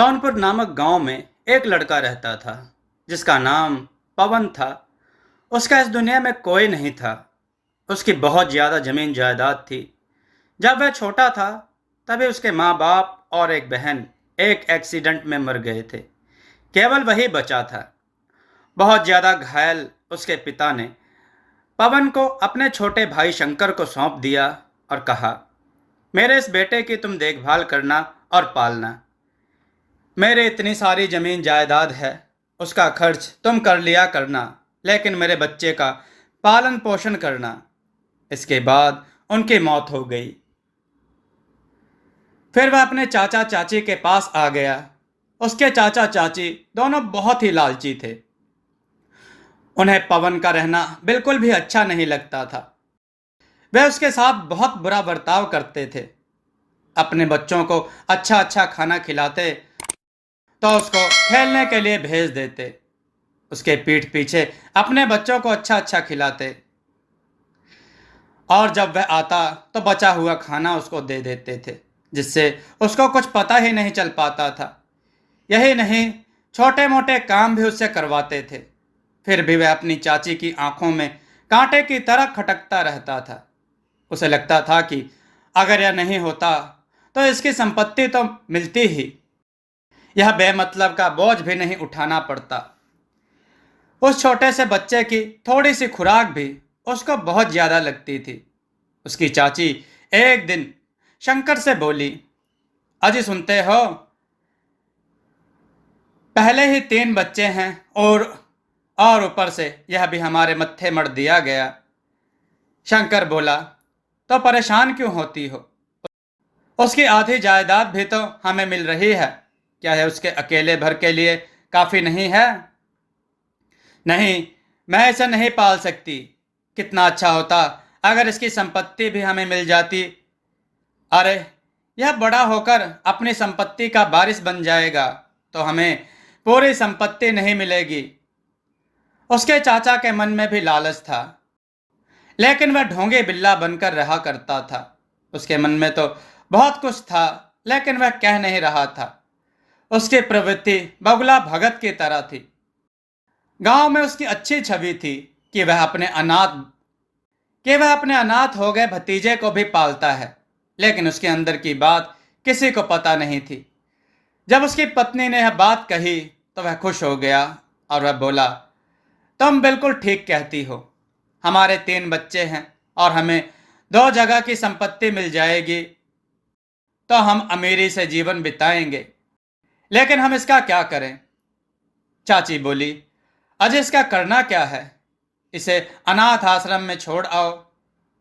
सोनपुर नामक गांव में एक लड़का रहता था जिसका नाम पवन था। उसका इस दुनिया में कोई नहीं था। उसकी बहुत ज़्यादा ज़मीन जायदाद थी। जब वह छोटा था तभी उसके माँ बाप और एक बहन एक एक्सीडेंट में मर गए थे। केवल वही बचा था। बहुत ज़्यादा घायल उसके पिता ने पवन को अपने छोटे भाई शंकर को सौंप दिया और कहा, मेरे इस बेटे की तुम देखभाल करना और पालना। मेरे इतनी सारी ज़मीन जायदाद है, उसका खर्च तुम कर लिया करना, लेकिन मेरे बच्चे का पालन पोषण करना। इसके बाद उनकी मौत हो गई। फिर वह अपने चाचा चाची के पास आ गया। उसके चाचा चाची दोनों बहुत ही लालची थे। उन्हें पवन का रहना बिल्कुल भी अच्छा नहीं लगता था। वे उसके साथ बहुत बुरा बर्ताव करते थे। अपने बच्चों को अच्छा अच्छा खाना खिलाते तो उसको खेलने के लिए भेज देते। उसके पीठ पीछे अपने बच्चों को अच्छा अच्छा खिलाते और जब वह आता तो बचा हुआ खाना उसको दे देते थे, जिससे उसको कुछ पता ही नहीं चल पाता था। यही नहीं, छोटे मोटे काम भी उससे करवाते थे। फिर भी वह अपनी चाची की आंखों में कांटे की तरह खटकता रहता था। उसे लगता था कि अगर यह नहीं होता तो इसकी संपत्ति तो मिलती ही, यह बेमतलब का बोझ भी नहीं उठाना पड़ता। उस छोटे से बच्चे की थोड़ी सी खुराक भी उसको बहुत ज्यादा लगती थी। उसकी चाची एक दिन शंकर से बोली, अजी सुनते हो, पहले ही 3 बच्चे हैं और ऊपर से यह भी हमारे मत्थे मढ़ दिया गया। शंकर बोला, तो परेशान क्यों होती हो? उसकी आधी जायदाद भी तो हमें मिल रही है। क्या है उसके अकेले भर के लिए काफी नहीं है? नहीं, मैं इसे नहीं पाल सकती। कितना अच्छा होता अगर इसकी संपत्ति भी हमें मिल जाती। अरे, यह बड़ा होकर अपनी संपत्ति का वारिस बन जाएगा तो हमें पूरी संपत्ति नहीं मिलेगी। उसके चाचा के मन में भी लालच था, लेकिन वह ढोंगे बिल्ला बनकर रहा करता था। उसके मन में तो बहुत कुछ था, लेकिन वह कह नहीं रहा था। उसकी प्रवृत्ति बगुला भगत की तरह थी। गांव में उसकी अच्छी छवि थी कि वह अपने अनाथ हो गए भतीजे को भी पालता है, लेकिन उसके अंदर की बात किसी को पता नहीं थी। जब उसकी पत्नी ने यह बात कही तो वह खुश हो गया और वह बोला, तुम बिल्कुल ठीक कहती हो। हमारे 3 बच्चे हैं और हमें 2 जगह की संपत्ति मिल जाएगी तो हम अमीरी से जीवन बिताएंगे। लेकिन हम इसका क्या करें? चाची बोली, अजय इसका करना क्या है? इसे अनाथ आश्रम में छोड़ आओ।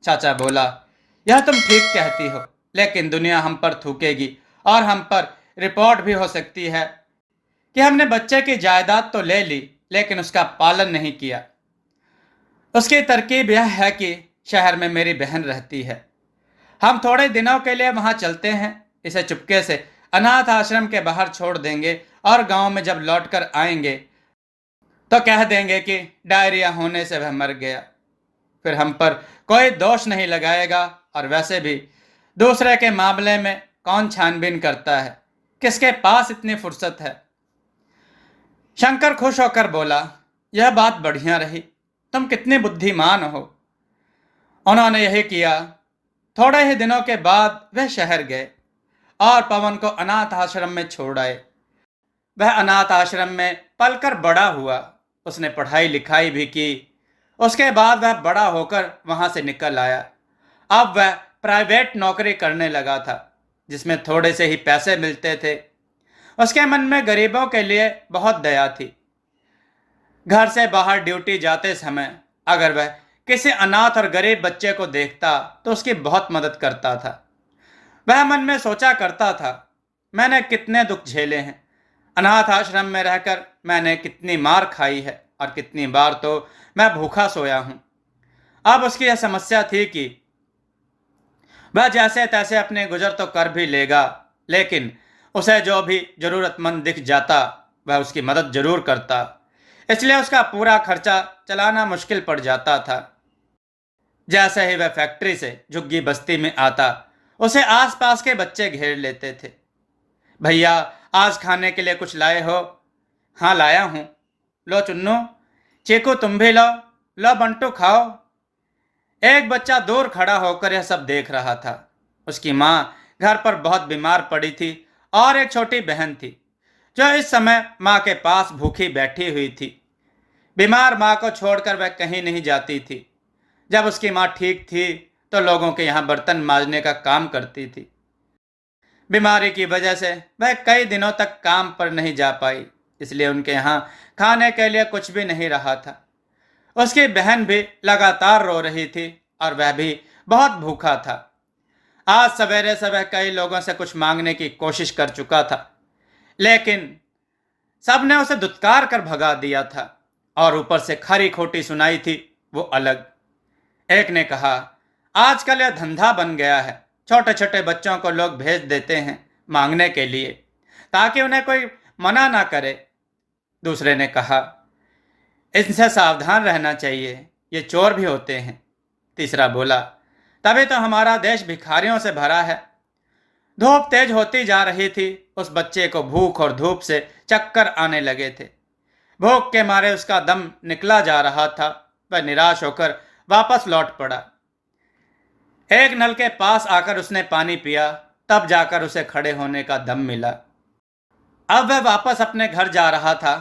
चाचा बोला, यह तुम ठीक कहती हो, लेकिन दुनिया हम पर थूकेगी और हम पर रिपोर्ट भी हो सकती है कि हमने बच्चे की जायदाद तो ले ली, लेकिन उसका पालन नहीं किया। उसकी तरकीब यह है कि शहर में मेरी बहन रहती है। हम थोड़े दिनों के लिए वहां चलते हैं, इसे चुपके से अनाथ आश्रम के बाहर छोड़ देंगे और गांव में जब लौटकर आएंगे तो कह देंगे कि डायरिया होने से वह मर गया। फिर हम पर कोई दोष नहीं लगाएगा और वैसे भी दूसरे के मामले में कौन छानबीन करता है? किसके पास इतनी फुर्सत है? शंकर खुश होकर बोला, यह बात बढ़िया रही। तुम कितने बुद्धिमान हो। उन्होंने यही किया। थोड़े ही दिनों के बाद वह शहर गए और पवन को अनाथ आश्रम में छोड़ आए। वह अनाथ आश्रम में पलकर बड़ा हुआ। उसने पढ़ाई लिखाई भी की। उसके बाद वह बड़ा होकर वहां से निकल आया। अब वह प्राइवेट नौकरी करने लगा था, जिसमें थोड़े से ही पैसे मिलते थे। उसके मन में गरीबों के लिए बहुत दया थी। घर से बाहर ड्यूटी जाते समय अगर वह किसी अनाथ और गरीब बच्चे को देखता तो उसकी बहुत मदद करता था। वह मन में सोचा करता था, मैंने कितने दुख झेले हैं। अनाथ आश्रम में रहकर मैंने कितनी मार खाई है और कितनी बार तो मैं भूखा सोया हूं। अब उसकी यह समस्या थी कि वह जैसे तैसे अपने गुजर तो कर भी लेगा, लेकिन उसे जो भी जरूरतमंद दिख जाता वह उसकी मदद जरूर करता। इसलिए उसका पूरा खर्चा चलाना मुश्किल पड़ जाता था। जैसे ही वह फैक्ट्री से झुग्गी बस्ती में आता, उसे आसपास के बच्चे घेर लेते थे। भैया, आज खाने के लिए कुछ लाए हो? हाँ लाया हूँ। लो चुन्नू, चीकू तुम भी लो। लो बंटू खाओ। एक बच्चा दूर खड़ा होकर यह सब देख रहा था। उसकी माँ घर पर बहुत बीमार पड़ी थी और एक छोटी बहन थी जो इस समय माँ के पास भूखी बैठी हुई थी। बीमार माँ को छोड़कर वह कहीं नहीं जाती थी। जब उसकी माँ ठीक थी तो लोगों के यहाँ बर्तन मांजने का काम करती थी। बीमारी की वजह से वह कई दिनों तक काम पर नहीं जा पाई, इसलिए उनके यहाँ खाने के लिए कुछ भी नहीं रहा था। उसकी बहन भी लगातार रो रही थी और वह भी बहुत भूखा था। आज सवेरे से वह कई लोगों से कुछ मांगने की कोशिश कर चुका था, लेकिन सबने उसे दुत्कार कर भगा दिया था और ऊपर से खरी खोटी सुनाई थी वो अलग। एक ने कहा, आजकल यह धंधा बन गया है, छोटे छोटे बच्चों को लोग भेज देते हैं मांगने के लिए ताकि उन्हें कोई मना ना करे। दूसरे ने कहा, इनसे सावधान रहना चाहिए, ये चोर भी होते हैं। तीसरा बोला, तभी तो हमारा देश भिखारियों से भरा है। धूप तेज होती जा रही थी। उस बच्चे को भूख और धूप से चक्कर आने लगे थे। भूख के मारे उसका दम निकला जा रहा था। वह निराश होकर वापस लौट पड़ा। एक नल के पास आकर उसने पानी पिया, तब जाकर उसे खड़े होने का दम मिला। अब वह वापस अपने घर जा रहा था।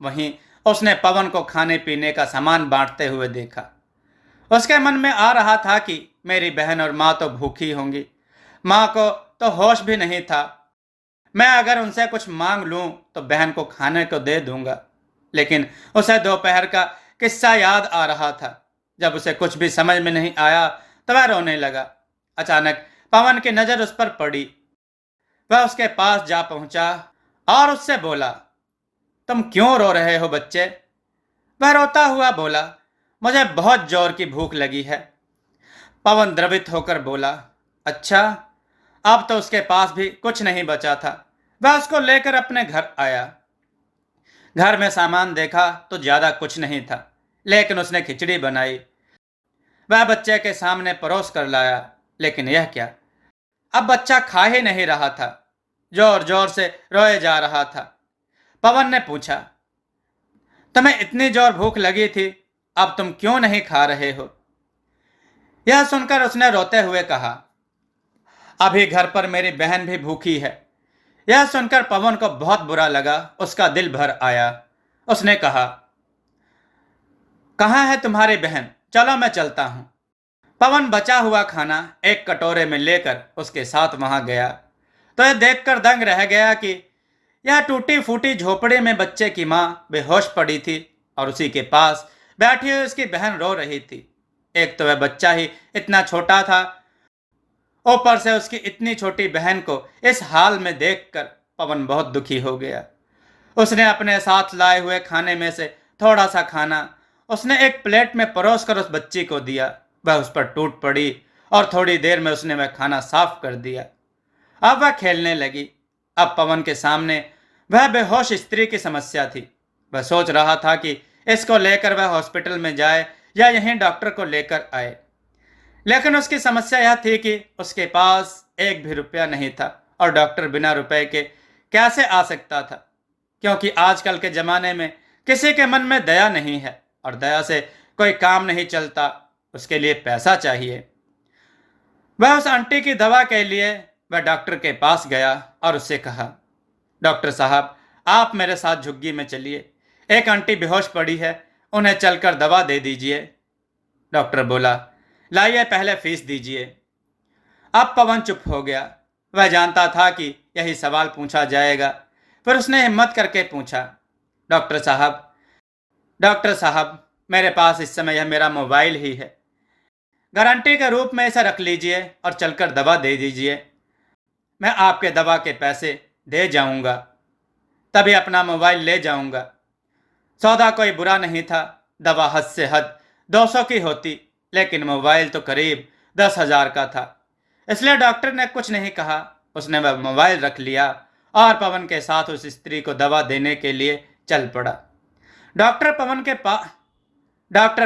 वहीं उसने पवन को खाने पीने का सामान बांटते हुए देखा। उसके मन में आ रहा था कि मेरी बहन और माँ तो भूखी होंगी, माँ को तो होश भी नहीं था। मैं अगर उनसे कुछ मांग लूं तो बहन को खाने को दे दूंगा। लेकिन उसे दोपहर का किस्सा याद आ रहा था। जब उसे कुछ भी समझ में नहीं आया तो वह रोने लगा। अचानक पवन की नजर उस पर पड़ी। वह उसके पास जा पहुंचा और उससे बोला, तुम क्यों रो रहे हो बच्चे? वह रोता हुआ बोला, मुझे बहुत जोर की भूख लगी है। पवन द्रवित होकर बोला, अच्छा। अब तो उसके पास भी कुछ नहीं बचा था। वह उसको लेकर अपने घर आया। घर में सामान देखा तो ज्यादा कुछ नहीं था, लेकिन उसने खिचड़ी बनाई। वह बच्चे के सामने परोस कर लाया, लेकिन यह क्या, अब बच्चा खा ही नहीं रहा था, जोर जोर से रोए जा रहा था। पवन ने पूछा, तुम्हें इतनी जोर भूख लगी थी, अब तुम क्यों नहीं खा रहे हो? यह सुनकर उसने रोते हुए कहा, अभी घर पर मेरी बहन भी भूखी है। यह सुनकर पवन को बहुत बुरा लगा, उसका दिल भर आया। उसने कहा, कहाँ है तुम्हारी बहन? चलो मैं चलता हूं। पवन बचा हुआ खाना एक कटोरे में लेकर उसके साथ वहां गया तो यह देखकर दंग रह गया कि यह टूटी फूटी झोपड़ी में बच्चे की मां बेहोश पड़ी थी और उसी के पास बैठी हुई उसकी बहन रो रही थी। एक तो वह बच्चा ही इतना छोटा था, ऊपर से उसकी इतनी छोटी बहन को इस हाल में देखकर पवन बहुत दुखी हो गया। उसने अपने साथ लाए हुए खाने में से थोड़ा सा खाना उसने एक प्लेट में परोस कर उस बच्ची को दिया। वह उस पर टूट पड़ी और थोड़ी देर में उसने वह खाना साफ कर दिया। अब वह खेलने लगी। अब पवन के सामने वह बेहोश स्त्री की समस्या थी। वह सोच रहा था कि इसको लेकर वह हॉस्पिटल में जाए या यहीं डॉक्टर को लेकर आए, लेकिन उसकी समस्या यह थी कि उसके पास एक भी रुपया नहीं था और डॉक्टर बिना रुपए के कैसे आ सकता था, क्योंकि आजकल के ज़माने में किसी के मन में दया नहीं है और दया से कोई काम नहीं चलता, उसके लिए पैसा चाहिए। वह उस आंटी की दवा के लिए वह डॉक्टर के पास गया और उससे कहा, डॉक्टर साहब आप मेरे साथ झुग्गी में चलिए, एक आंटी बेहोश पड़ी है, उन्हें चलकर दवा दे दीजिए। डॉक्टर बोला, लाइए पहले फीस दीजिए। अब पवन चुप हो गया। वह जानता था कि यही सवाल पूछा जाएगा। फिर उसने हिम्मत करके पूछा, डॉक्टर साहब मेरे पास इस समय यह मेरा मोबाइल ही है, गारंटी के रूप में इसे रख लीजिए और चलकर दवा दे दीजिए। मैं आपके दवा के पैसे दे जाऊंगा, तभी अपना मोबाइल ले जाऊंगा। सौदा कोई बुरा नहीं था। दवा हद से हद 200 की होती, लेकिन मोबाइल तो करीब 10,000 का था। इसलिए डॉक्टर ने कुछ नहीं कहा। उसने वह मोबाइल रख लिया और पवन के साथ उस स्त्री को दवा देने के लिए चल पड़ा। डॉक्टर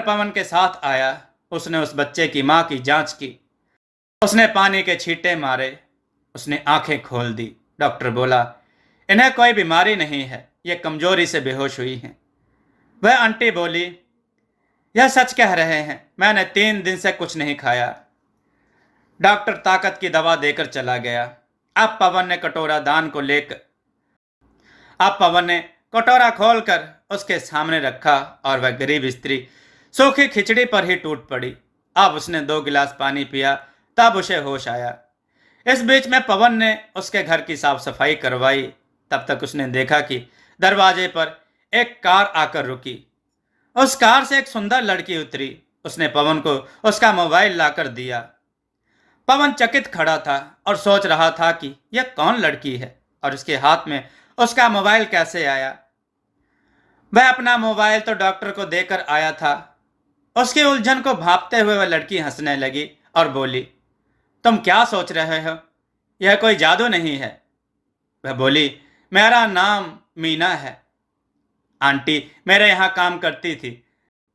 पवन के साथ आया। उसने उस बच्चे की मां की जांच की। उसने पानी के छींटे मारे। उसने आंखें खोल दी। डॉक्टर बोला, इन्हें कोई बीमारी नहीं है, ये कमजोरी से बेहोश हुई हैं। वह आंटी बोली, यह सच कह रहे हैं, मैंने 3 दिन से कुछ नहीं खाया। डॉक्टर ताकत की दवा देकर चला गया। अब पवन ने कटोरा दान को लेकर अब पवन ने कटोरा खोलकर उसके सामने रखा और वह गरीब स्त्री सूखी खिचड़ी पर ही टूट पड़ी। अब उसने 2 गिलास पानी पिया, तब उसे होश आया। इस बीच में पवन ने उसके घर की साफ सफाई करवाई। तब तक उसने देखा कि दरवाजे पर एक कार आकर रुकी। उस कार से एक सुंदर लड़की उतरी। उसने पवन को उसका मोबाइल लाकर दिया। पवन चकित खड़ा था और सोच रहा था कि यह कौन लड़की है और उसके हाथ में उसका मोबाइल कैसे आया। वह अपना मोबाइल तो डॉक्टर को देकर आया था। उसकी उलझन को भांपते हुए वह लड़की हंसने लगी और बोली, तुम क्या सोच रहे हो, यह कोई जादू नहीं है। वह बोली, मेरा नाम मीना है। आंटी मेरे यहाँ काम करती थी,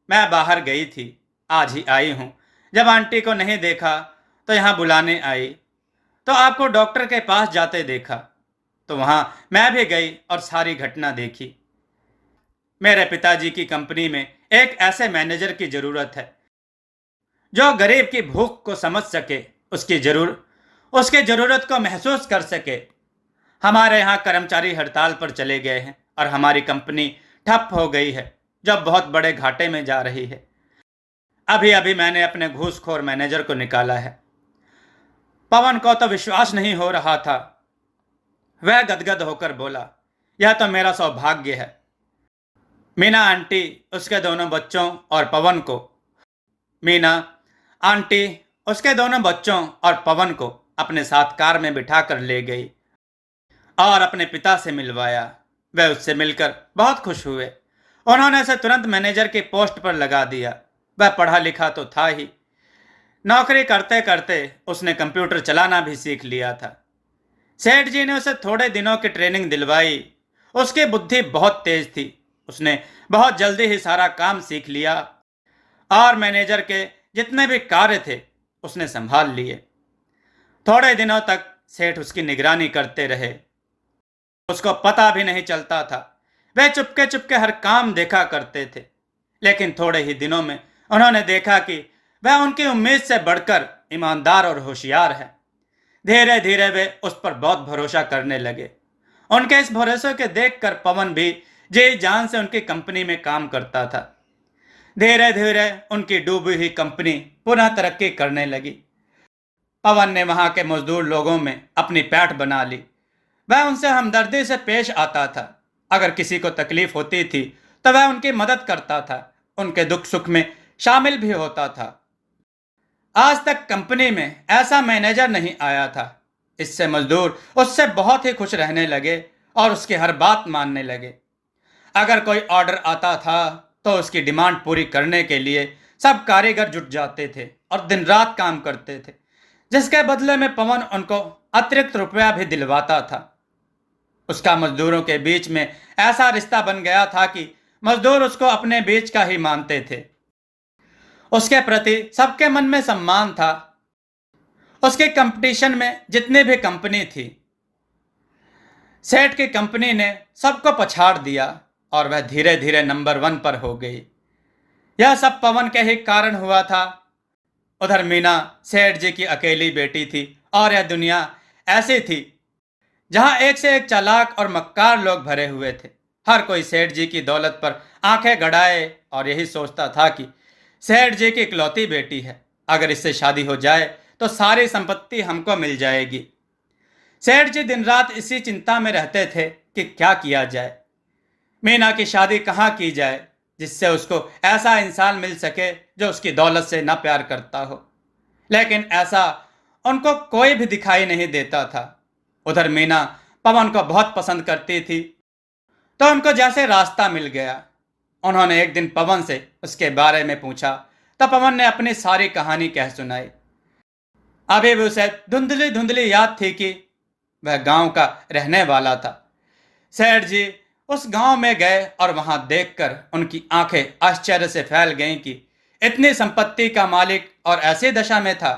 मैं बाहर गई थी, आज ही आई हूँ। जब आंटी को नहीं देखा तो यहाँ बुलाने आई, तो आपको डॉक्टर के पास जाते देखा, तो वहाँ मैं भी गई और सारी घटना देखी। मेरे पिताजी की कंपनी में एक ऐसे मैनेजर की जरूरत है जो गरीब की भूख को समझ सके, उसकी जरूरत को महसूस कर सके। हमारे यहाँ कर्मचारी हड़ताल पर चले गए हैं और हमारी कंपनी ठप हो गई है, जो बहुत बड़े घाटे में जा रही है। अभी अभी मैंने अपने घूसखोर मैनेजर को निकाला है। पवन को तो विश्वास नहीं हो रहा था। वह गदगद होकर बोला, यह तो मेरा सौभाग्य है। मीना आंटी उसके दोनों बच्चों और पवन को अपने साथ कार में बिठाकर ले गई और अपने पिता से मिलवाया। वह उससे मिलकर बहुत खुश हुए। उन्होंने उसे तुरंत मैनेजर की पोस्ट पर लगा दिया। वह पढ़ा लिखा तो था ही, नौकरी करते करते उसने कंप्यूटर चलाना भी सीख लिया था। सेठ जी ने उसे थोड़े दिनों की ट्रेनिंग दिलवाई। उसकी बुद्धि बहुत तेज थी। उसने बहुत जल्दी ही सारा काम सीख लिया और मैनेजर के जितने भी कार्य थे उसने संभाल लिए। थोड़े दिनों तक सेठ उसकी निगरानी करते रहे। उसको पता भी नहीं चलता था। वे चुपके चुपके हर काम देखा करते थे। लेकिन थोड़े ही दिनों में उन्होंने देखा कि वह उनकी उम्मीद से बढ़कर ईमानदार और होशियार है। धीरे धीरे वे उस पर बहुत भरोसा करने लगे। उनके इस भरोसे के देखकर पवन भी जी जान से उनकी कंपनी में काम करता था। धीरे धीरे उनकी डूबी हुई कंपनी पुनः तरक्की करने लगी। पवन ने वहां के मजदूर लोगों में अपनी पैठ बना ली। वह उनसे हमदर्दी से पेश आता था। अगर किसी को तकलीफ होती थी तो वह उनकी मदद करता था, उनके दुख सुख में शामिल भी होता था। आज तक कंपनी में ऐसा मैनेजर नहीं आया था। इससे मजदूर उससे बहुत ही खुश रहने लगे और उसकी हर बात मानने लगे। अगर कोई ऑर्डर आता था तो उसकी डिमांड पूरी करने के लिए सब कारीगर जुट जाते थे और दिन रात काम करते थे, जिसके बदले में पवन उनको अतिरिक्त रुपया भी दिलवाता था। उसका मजदूरों के बीच में ऐसा रिश्ता बन गया था कि मजदूर उसको अपने बीच का ही मानते थे। उसके प्रति सबके मन में सम्मान था। उसके कंपटीशन में जितनी भी कंपनी थी, सेठ की कंपनी ने सबको पछाड़ दिया और वह धीरे धीरे नंबर 1 पर हो गई। यह सब पवन के ही कारण हुआ था। उधर मीना सेठ जी की अकेली बेटी थी और यह दुनिया ऐसी थी जहां एक से एक चालाक और मक्कार लोग भरे हुए थे। हर कोई सेठ जी की दौलत पर आंखें गड़ाए और यही सोचता था कि सेठ जी की इकलौती बेटी है, अगर इससे शादी हो जाए तो सारी संपत्ति हमको मिल जाएगी। सेठ जी दिन रात इसी चिंता में रहते थे कि क्या किया जाए, मीना की शादी कहाँ की जाए जिससे उसको ऐसा इंसान मिल सके जो उसकी दौलत से ना प्यार करता हो। लेकिन ऐसा उनको कोई भी दिखाई नहीं देता था। उधर मीना पवन को बहुत पसंद करती थी, तो उनको जैसे रास्ता मिल गया। उन्होंने एक दिन पवन से उसके बारे में पूछा तो पवन ने अपनी सारी कहानी कह सुनाई। अभी भी उसे धुंधली धुंधली याद थी कि वह गांव का रहने वाला था। सेठ जी उस गांव में गए और वहां देखकर उनकी आंखें आश्चर्य से फैल गईं कि इतनी संपत्ति का मालिक और ऐसी दशा में था।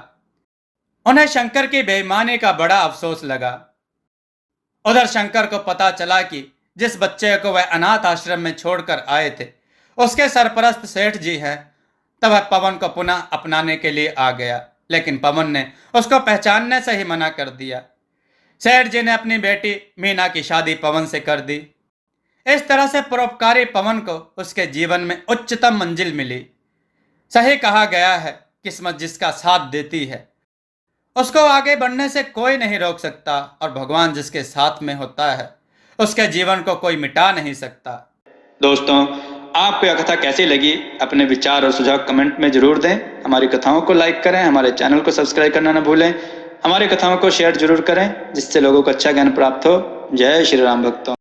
उन्हें शंकर की बेईमानी का बड़ा अफसोस लगा। उधर शंकर को पता चला कि जिस बच्चे को वह अनाथ आश्रम में छोड़कर आए थे उसके सरपरस्त सेठ जी हैं। तब वह पवन को पुनः अपनाने के लिए आ गया, लेकिन पवन ने उसको पहचानने से ही मना कर दिया। सेठ जी ने अपनी बेटी मीना की शादी पवन से कर दी। इस तरह से परोपकारी पवन को उसके जीवन में उच्चतम मंजिल मिली। सही कहा गया है, किस्मत जिसका साथ देती है उसको आगे बढ़ने से कोई नहीं रोक सकता, और भगवान जिसके साथ में होता है उसके जीवन को कोई मिटा नहीं सकता। दोस्तों, आपको यह कथा कैसी लगी? अपने विचार और सुझाव कमेंट में जरूर दें। हमारी कथाओं को लाइक करें, हमारे चैनल को सब्सक्राइब करना न भूलें। हमारी कथाओं को शेयर जरूर करें जिससे लोगों को अच्छा ज्ञान प्राप्त हो। जय श्री राम भक्तों।